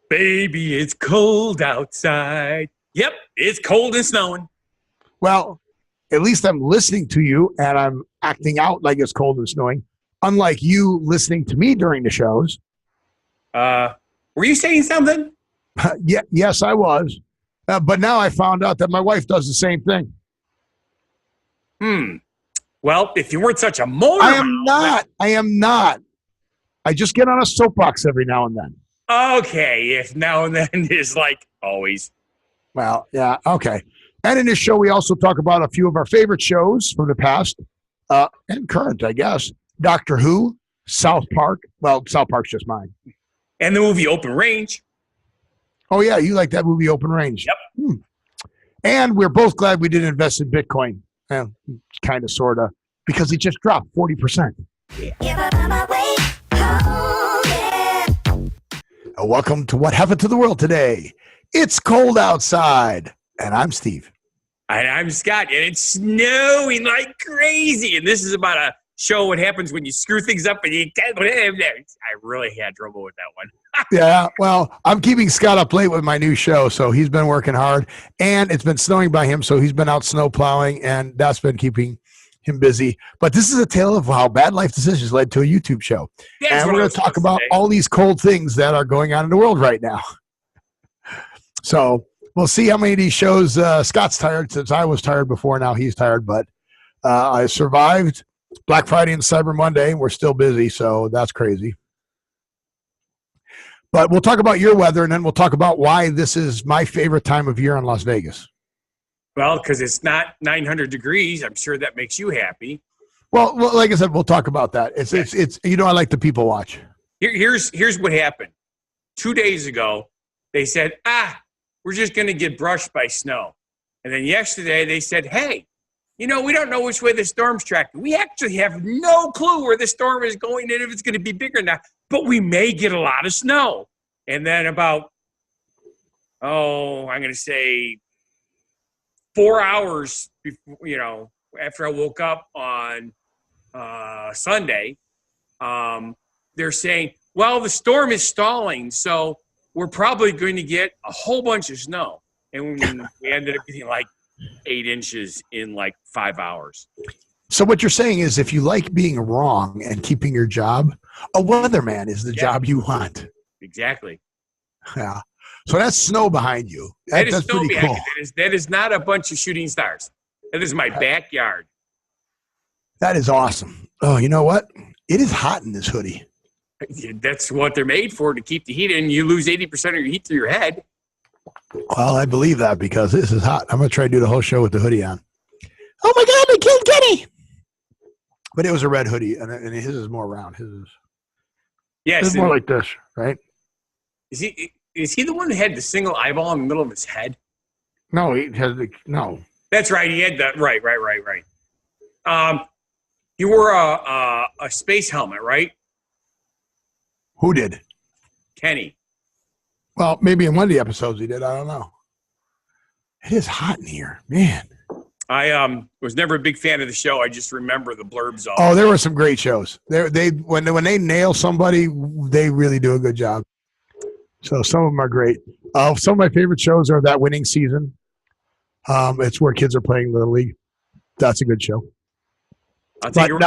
Baby, it's cold outside. Yep, it's cold and snowing. Well, at least I'm listening to you and I'm acting out like it's cold and snowing, unlike you listening to me during the shows. Were you saying something? Yes, I was. But now I found out that my wife does the same thing. Well, if you weren't such a motor I am not. I just get on a soapbox every now and then. Okay, if now and then is like always. Well, yeah, okay. And in this show, we also talk about a few of our favorite shows from the past and current, I guess. Doctor Who, South Park. Well, South Park's just mine. And the movie Open Range. Oh, yeah, you like that movie Open Range. Yep. And we're both glad we didn't invest in Bitcoin. Kind of, sort of, because it just dropped 40%. Welcome to What Happened to the World Today. It's cold outside, and I'm Steve. And I'm Scott, and it's snowing like crazy. And this is about a show what happens when you screw things up and you can't. I really had trouble with that one. Yeah, well, I'm keeping Scott up late with my new show, so he's been working hard. And it's been snowing by him, so he's been out snow plowing, and that's been keeping him busy. But this is a tale of how bad life decisions led to a YouTube show. And we're going to talk about all these cold things that are going on in the world right now. So we'll see how many of these shows Scott's tired, since I was tired before. Now he's tired, but I survived Black Friday and Cyber Monday. We're still busy, so that's crazy. But we'll talk about your weather, and then we'll talk about why this is my favorite time of year in Las Vegas. Well, because it's not 900 degrees. I'm sure that makes you happy. Well, like I said, we'll talk about that. It's I like the people watch. Here's what happened. 2 days ago, they said, we're just going to get brushed by snow. And then yesterday they said, hey, we don't know which way the storm's tracking. We actually have no clue where the storm is going and if it's going to be bigger now, but we may get a lot of snow. And then about, I'm going to say 4 hours before, after I woke up on Sunday, they're saying, well, the storm is stalling, so we're probably going to get a whole bunch of snow. And we ended up getting like 8 inches in like 5 hours. So what you're saying is if you like being wrong and keeping your job, a weatherman is the job you want. Exactly. Yeah. So that's snow behind you. That's pretty cool. That is not a bunch of shooting stars. That is my backyard. That is awesome. Oh, you know what? It is hot in this hoodie. That's what they're made for, to keep the heat in. You lose 80% of your heat through your head. Well, I believe that because this is hot. I'm going to try to do the whole show with the hoodie on. Oh, my God, they killed Kenny. But it was a red hoodie, and his is more round. His is more like this, right? Is he the one that had the single eyeball in the middle of his head? No, he has no. That's right. He had that. Right. He wore a space helmet, right? Who did? Kenny. Well, maybe in one of the episodes he did. I don't know. It is hot in here, man. I was never a big fan of the show. I just remember the blurbs. Oh, there were some great shows. When they nail somebody, they really do a good job. So some of them are great. Some of my favorite shows are That Winning Season. It's where kids are playing Little League. That's a good show.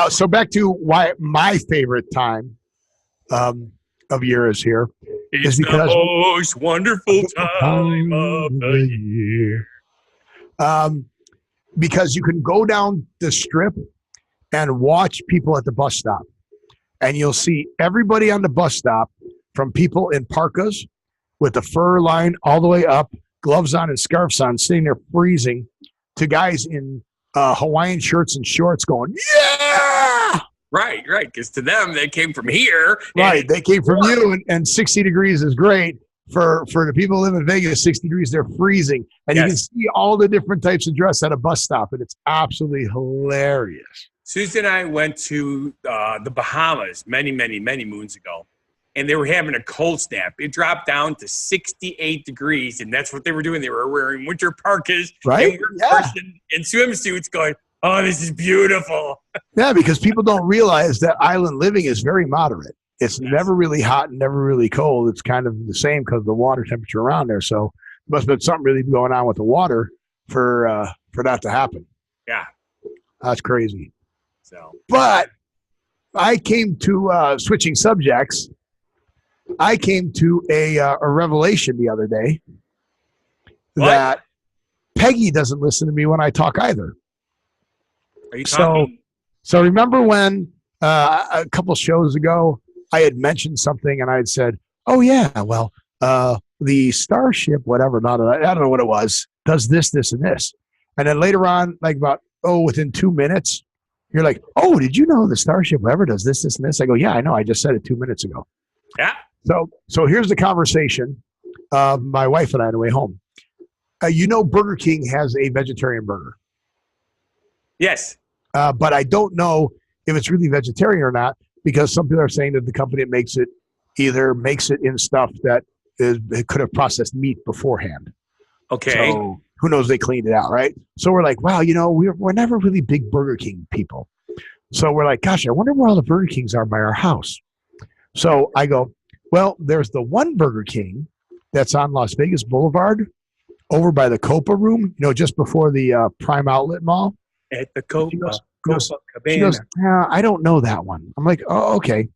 So back to why my favorite time of year is here. It's the most wonderful time of the year. Because you can go down the strip and watch people at the bus stop. And you'll see everybody on the bus stop, from people in parkas with the fur line all the way up, gloves on and scarves on, sitting there freezing, to guys in Hawaiian shirts and shorts going, yeah! Right, because to them, they came from here. Right, they came from you, and 60 degrees is great. For the people who live in Vegas, 60 degrees, they're freezing. And you can see all the different types of dress at a bus stop, and it's absolutely hilarious. Susan and I went to the Bahamas many, many, many moons ago, and they were having a cold snap. It dropped down to 68 degrees, and that's what they were doing. They were wearing winter parkas and swimsuits going, oh, this is beautiful. Yeah, because people don't realize that island living is very moderate. It's never really hot and never really cold. It's kind of the same because of the water temperature around there. So must have been something really going on with the water for that to happen. Yeah. That's crazy. So, but I came to switching subjects. I came to a revelation the other day that Peggy doesn't listen to me when I talk either. Are you talking? So remember when a couple shows ago I had mentioned something and I had said, "Oh yeah, well, the Starship, whatever, I don't know what it was, does this, this, and this," and then later on, like within 2 minutes, you're like, "Oh, did you know the Starship whatever does this, this, and this?" I go, "Yeah, I know. I just said it 2 minutes ago." Yeah. So here's the conversation. My wife and I on the way home. Burger King has a vegetarian burger. Yes. But I don't know if it's really vegetarian or not, because some people are saying that the company that makes it either makes it in stuff that it could have processed meat beforehand. Okay. So who knows? They cleaned it out, right? So we're like, wow, we're never really big Burger King people. So we're like, gosh, I wonder where all the Burger Kings are by our house. So I go, well, there's the one Burger King that's on Las Vegas Boulevard over by the Copa Room, just before the Prime Outlet Mall. At the Copa She goes, yeah, I don't know that one. I'm like, oh, okay.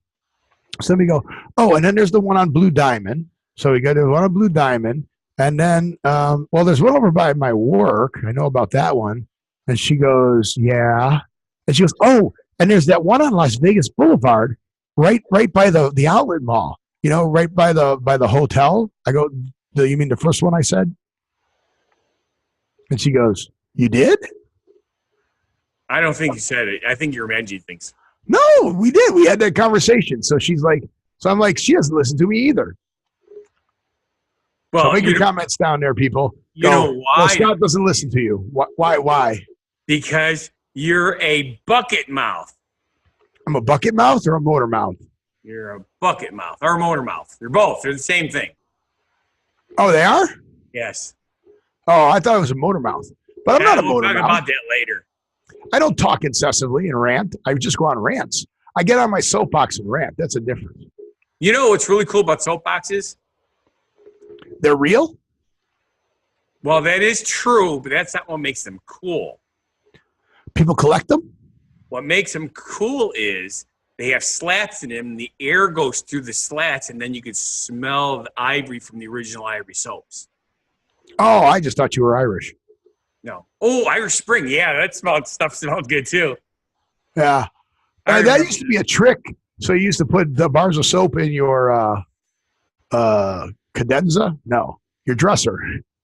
So we go, oh, and then there's the one on Blue Diamond. So we go to one on Blue Diamond. And then, there's one over by my work. I know about that one. And she goes, yeah. And she goes, oh, and there's that one on Las Vegas Boulevard, right by the outlet mall, right by the hotel. I go, you mean the first one I said? And she goes, you did? I don't think you said it. I think your Benji thinks. No, we did. We had that conversation. So she's like, I'm like, she doesn't listen to me either. Well, so make your comments down there, people. You know why? Well, Scott doesn't listen to you. Why? Because you're a bucket mouth. I'm a bucket mouth or a motor mouth? You're a bucket mouth or a motor mouth. They're both. They're the same thing. Oh, they are? Yes. Oh, I thought it was a motor mouth. But I'm not a motor mouth. We'll talk about that later. I don't talk incessantly and rant. I just go on rants. I get on my soapbox and rant. That's a difference. You know what's really cool about soapboxes? They're real? Well, that is true, but that's not what makes them cool. People collect them? What makes them cool is they have slats in them, and the air goes through the slats, and then you can smell the ivory from the original ivory soaps. Oh, I just thought you were Irish. No. Oh, Irish Spring. Yeah, that smelled good too. Yeah. That used to be a trick. So you used to put the bars of soap in your cadenza? No, your dresser.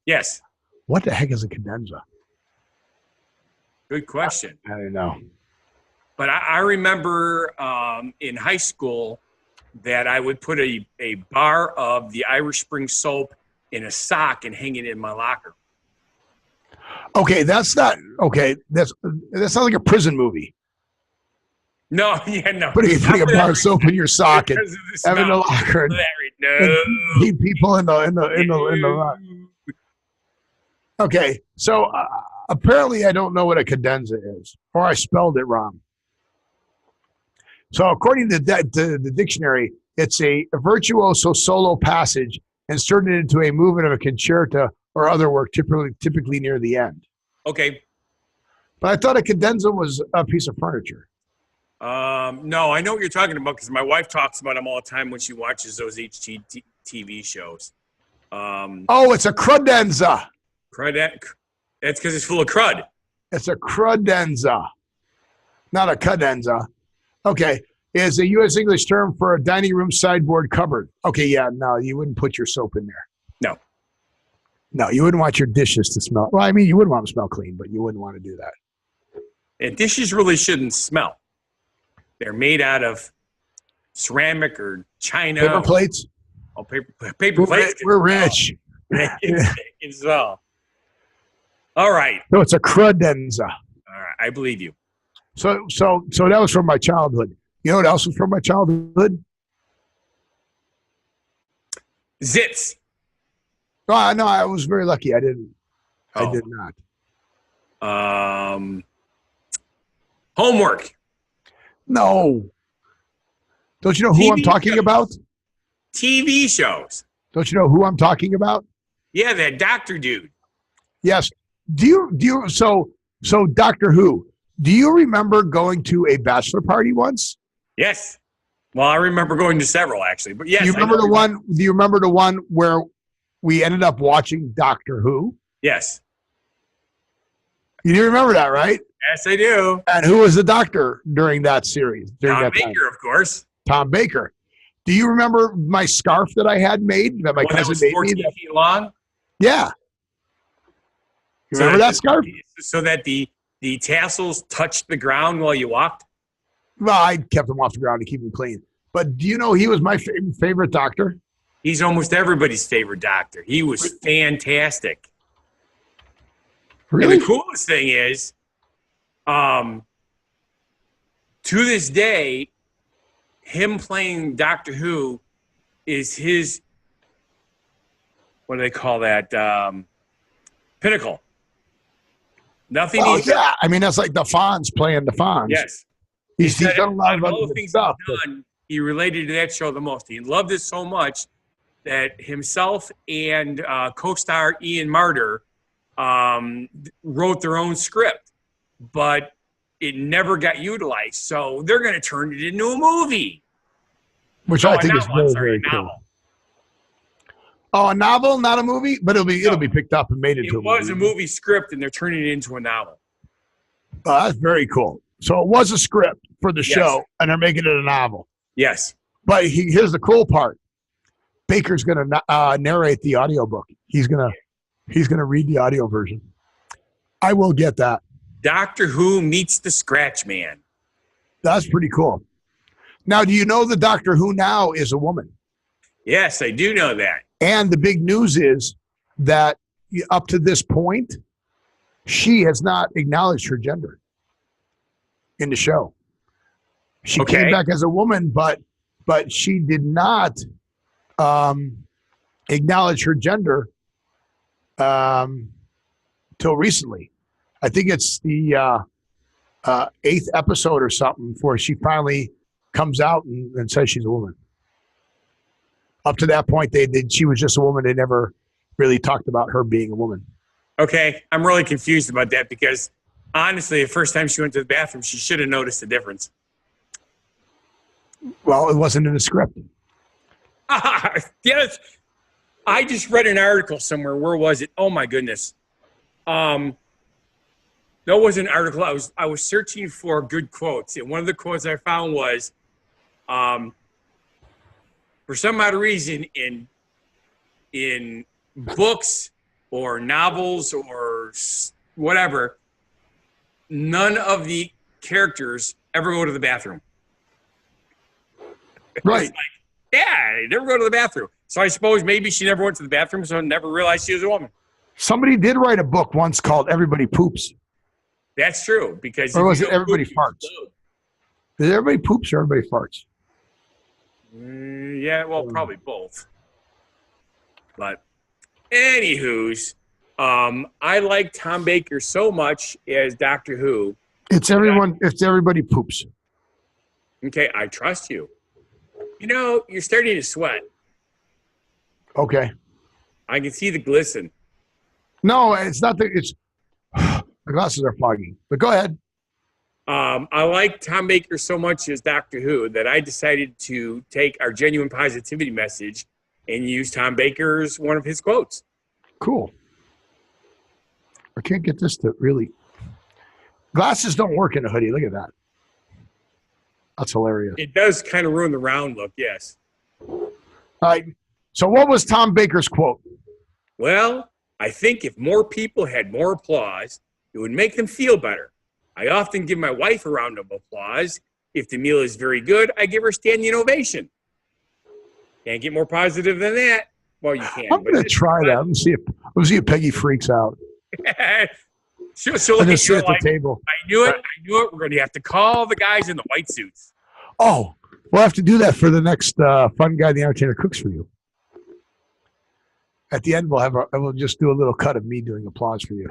Yes. What the heck is a cadenza? Good question. I don't know. But I remember in high school that I would put a bar of the Irish Spring soap in a sock and hang it in my locker. Okay, that's not okay. That sounds like a prison movie. No, yeah, no. Putting a bar of soap in your sock and having a locker and keep people in the locker. Okay, so apparently I don't know what a cadenza is, or I spelled it wrong. So according to the dictionary, it's a virtuoso solo passage inserted into a movement of a concerto or other work, typically near the end. Okay. But I thought a cadenza was a piece of furniture. No, I know what you're talking about because my wife talks about them all the time when she watches those HGTV shows. Oh, it's a credenza. That's because it's full of crud. It's a credenza, not a cadenza. Okay. It's a U.S. English term for a dining room sideboard cupboard. Okay, yeah, no, you wouldn't put your soap in there. No. No, you wouldn't want your dishes to smell. Well, I mean, you wouldn't want them to smell clean, but you wouldn't want to do that. And dishes really shouldn't smell. They're made out of ceramic or china. Paper plates? Oh, paper plates. We're rich. As well. All right. No, it's a credenza. All right, I believe you. So that was from my childhood. You know what else was from my childhood? Zits. Oh, no, I was very lucky. I didn't. Oh. I did not. Homework. No. Don't you know who I'm TV talking shows. about? TV shows. Don't you know who I'm talking about? Yeah, that doctor dude. Yes. So Doctor Who, do you remember going to a bachelor party once? Yes. Well, I remember going to several actually, but yes. Do you remember the one where we ended up watching Doctor Who? Yes. You do remember that, right? Yes, I do. And who was the doctor during that series? Tom Baker, of course. Tom Baker. Do you remember my scarf that I had made that my cousin made me? 14 feet long? Yeah. You remember that scarf? So that the tassels touched the ground while you walked? Well, I kept them off the ground to keep them clean. But do you know he was my favorite doctor? He's almost everybody's favorite doctor. He was fantastic. Really? And the coolest thing is, to this day, him playing Doctor Who is his, what do they call that? Pinnacle. Nothing. Oh, yeah. I mean, that's like the Fonz playing the Fonz. Yes. He's done a lot of other things stuff. He related to that show the most. He loved it so much that himself and co-star Ian Marter wrote their own script, but it never got utilized. So they're going to turn it into a movie. Which I think is very, very cool. Oh, a novel, not a movie, but it'll be picked up and made into a movie. It was a movie script, and they're turning it into a novel. Oh, that's very cool. So it was a script for the show, and they're making it a novel. Yes. But here's the cool part. Baker's going to narrate the audiobook. He's going to read the audio version. I will get that. Doctor Who meets the Scratch Man. That's pretty cool. Now, do you know the Doctor Who now is a woman? Yes, I do know that. And the big news is that up to this point, she has not acknowledged her gender in the show. She came back as a woman, but she did not acknowledge her gender till recently. I think it's the 8th episode or something before she finally comes out and says she's a woman. Up to that point, she was just a woman. They never really talked about her being a woman. Okay, I'm really confused about that because honestly, the first time she went to the bathroom, she should have noticed the difference. Well, it wasn't in the script. Yes, I just read an article somewhere. Where was it? Oh my goodness. There was an article. I was searching for good quotes, and one of the quotes I found was, for some odd reason, in books or novels or whatever, none of the characters ever go to the bathroom. Right. It's like, yeah, they never go to the bathroom. So I suppose maybe she never went to the bathroom, so never realized she was a woman. Somebody did write a book once called Everybody Poops. That's true. Because or was it Everybody Farts? Is everybody poops or everybody farts? Yeah, well, probably both. But anywho's, I like Tom Baker so much as Doctor Who. It's everybody poops. Okay, I trust you. You know, you're starting to sweat. Okay. I can see the glisten. No, it's not it's my glasses are foggy. But go ahead. I like Tom Baker so much as Doctor Who that I decided to take our genuine positivity message and use Tom Baker's one of his quotes. Cool. I can't get this to really. Glasses don't work in a hoodie. Look at that. That's hilarious. It does kind of ruin the round look, yes. All right. So what was Tom Baker's quote? Well, I think if more people had more applause, it would make them feel better. I often give my wife a round of applause. If the meal is very good, I give her standing ovation. Can't get more positive than that. Well, you can. I'm going to try that. Let me see if Peggy freaks out. So just sit at the table. I knew it. We're going to have to call the guys in the white suits. Oh, we'll have to do that for the next Fun Guy the Entertainer Cooks for You. At the end, we'll just do a little cut of me doing applause for you.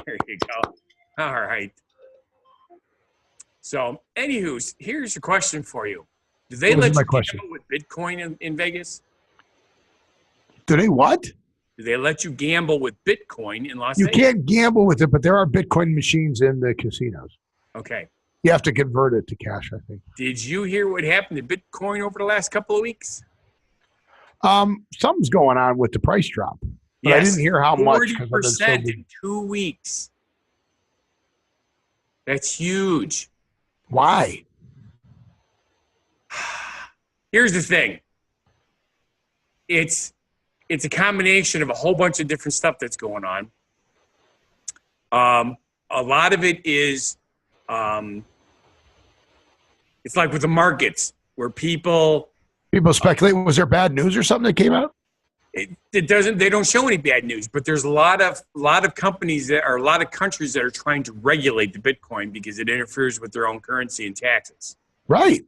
There you go. All right. So, anywho, here's a question for you. Do they What was let my you question? gamble with Bitcoin in Vegas? Do they what? Do they let you gamble with Bitcoin in Las You Vegas? can't gamble with it, but there are Bitcoin machines in the casinos. Okay. You have to convert it to cash, I think. Did you hear what happened to Bitcoin over the last couple of weeks? Something's going on with the price drop, but I didn't hear how much because I've been so 40% busy. in 2 weeks. That's huge. Why? Here's the thing. It's a combination of a whole bunch of different stuff that's going on. A lot of it is, it's like with the markets where people speculate. Was there bad news or something that came out? they don't show any bad news, but there's a lot of companies that are a lot of countries that are trying to regulate the Bitcoin because it interferes with their own currency and taxes. Right.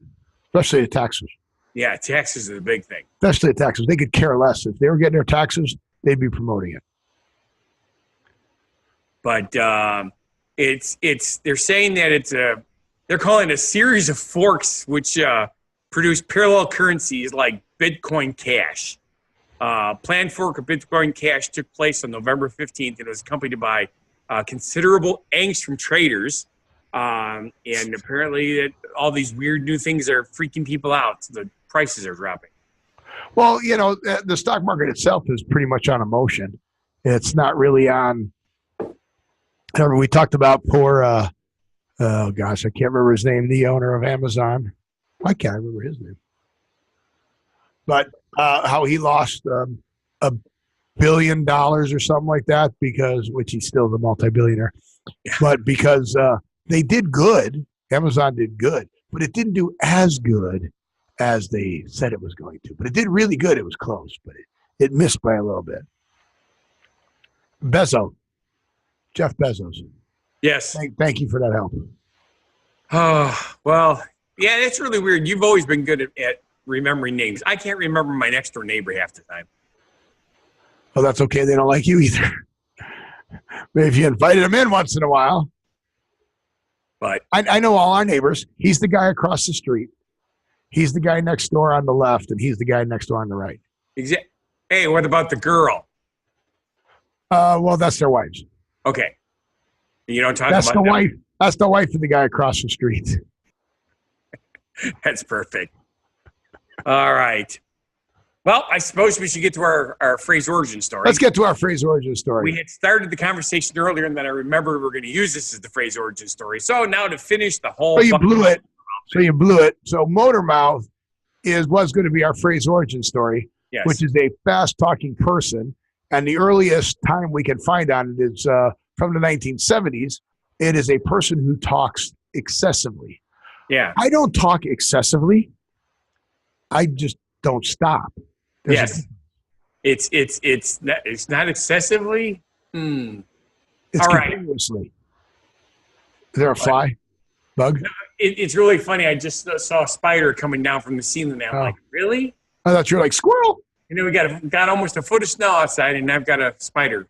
Especially the taxes. Yeah, taxes are the big thing. Especially the taxes. They could care less. If they were getting their taxes, they'd be promoting it. But they're saying that they're calling it a series of forks which produce parallel currencies like Bitcoin Cash. Planned fork of Bitcoin Cash took place on November 15th. It was accompanied by considerable angst from traders. And apparently that all these weird new things are freaking people out. So the prices are dropping. Well, the stock market itself is pretty much on emotion. It's not really on. Remember, we talked about poor, oh gosh, I can't remember his name, the owner of Amazon. I can't remember his name. But how he lost $1 billion or something like that which he's still the multi-billionaire. Yeah. But because they did good, Amazon did good, but it didn't do as good as they said it was going to. But it did really good. It was close, but it missed by a little bit. Jeff Bezos. Yes. Thank you for that help. Oh, well, yeah, that's really weird. You've always been good at remembering names. I can't remember my next door neighbor half the time. Well, that's okay. They don't like you either. Maybe if you invited them in once in a while. But I know all our neighbors. He's the guy across the street. He's the guy next door on the left, and he's the guy next door on the right. Exactly. Hey, what about the girl? Well, that's their wives. Okay. You don't talk that's about the wife. That's the wife of the guy across the street. That's perfect. All right. Well, I suppose we should get to our phrase origin story. Let's get to our phrase origin story. We had started the conversation earlier, and then I remember we were going to use this as the phrase origin story. So now to finish the whole... So you blew it. So Motormouth was going to be our phrase origin story, yes, which is a fast-talking person. And the earliest time we can find on it is from the 1970s. It is a person who talks excessively. Yeah. I don't talk excessively. I just don't stop. Yes. It's not excessively. It's all continuously. Right. Is there a fly? Bug? It's really funny. I just saw a spider coming down from the ceiling. I'm like, really? I thought you were like, squirrel. We got almost a foot of snow outside, and I've got a spider.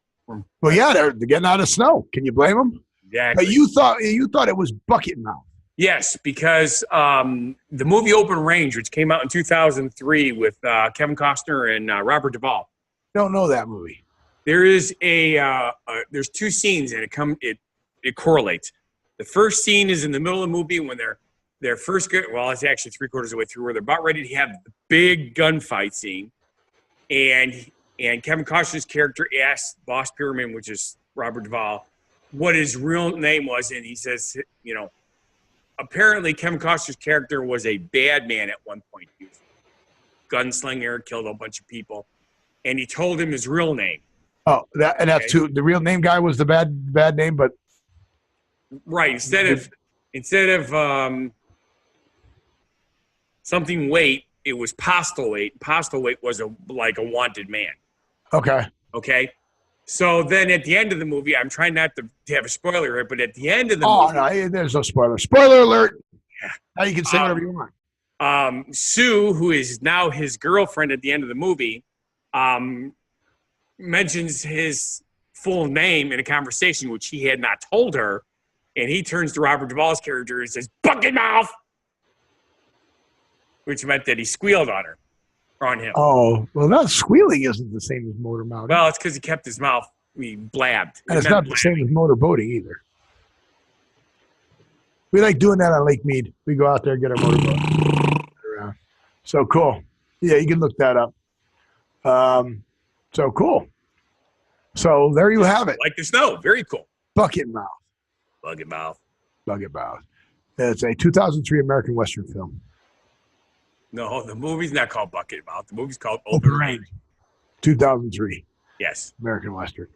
Well, yeah, they're getting out of snow. Can you blame them? Exactly. But you thought it was bucket mouth. Yes, because the movie Open Range, which came out in 2003 with Kevin Costner and Robert Duvall. Don't know that movie. There is there's two scenes, and it correlates. The first scene is in the middle of the movie when they're first good. Well, it's actually 3/4 of the way through where they're about ready to have the big gunfight scene, and Kevin Costner's character asks Boss Pyramid, which is Robert Duvall, what his real name was, and he says, apparently Kevin Costner's character was a bad man at one point. He was a gunslinger, killed a bunch of people, and he told him his real name. Oh, that's who the real name guy was, the bad name, but right, instead of something weight, it was Postlewaite. Postlewaite was a wanted man. Okay. So then at the end of the movie, I'm trying not to have a spoiler here, but at the end of the movie... Oh, no, there's no spoiler. Spoiler alert. Now you can say whatever you want. Sue, who is now his girlfriend at the end of the movie, mentions his full name in a conversation, which he had not told her, and he turns to Robert Duvall's character and says, "Bucket mouth!" which meant that he squealed on him. Oh, well, that squealing isn't the same as motormouthing. Well, it's because he kept his mouth. He blabbed. And it's not the same as motorboating either. We like doing that on Lake Mead. We go out there and get our motorboat around. So cool. Yeah, you can look that up. So cool. So there you have it. Like the snow. Very cool. Bucket Mouth. Bucket Mouth. Bucket Mouth. It's a 2003 American Western film. No, the movie's not called Bucket Mouth. The movie's called Open Range. 2003. Yes. American Western.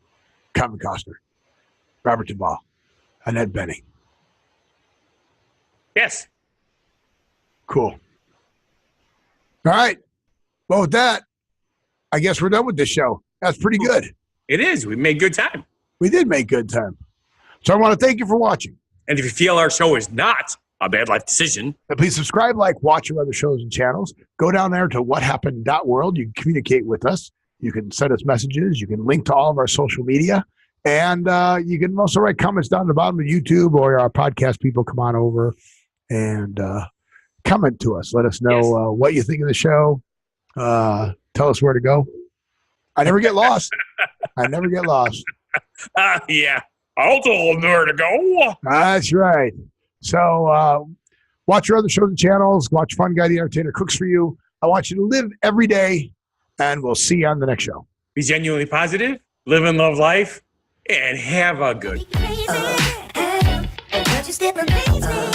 Kevin Costner. Robert Duvall. Annette Bening. Yes. Cool. All right. Well, with that, I guess we're done with this show. That's pretty good. It is. We made good time. We did make good time. So I want to thank you for watching. And if you feel our show is not a bad life decision, And please subscribe, like, watch our other shows and channels. Go down there to whathappened.world. You can communicate with us. You can send us messages. You can link to all of our social media. And you can also write comments down at the bottom of YouTube, or our podcast people come on over and comment to us. Let us know what you think of the show. Tell us where to go. I never get lost. I never get lost. yeah. I'll tell them where to go. That's right. So watch your other shows and channels. Watch Fun Guy the Entertainer Cooks for You. I want you to live every day, and we'll see you on the next show. Be genuinely positive, live and love life, and have a good. Crazy, and you still amaze me.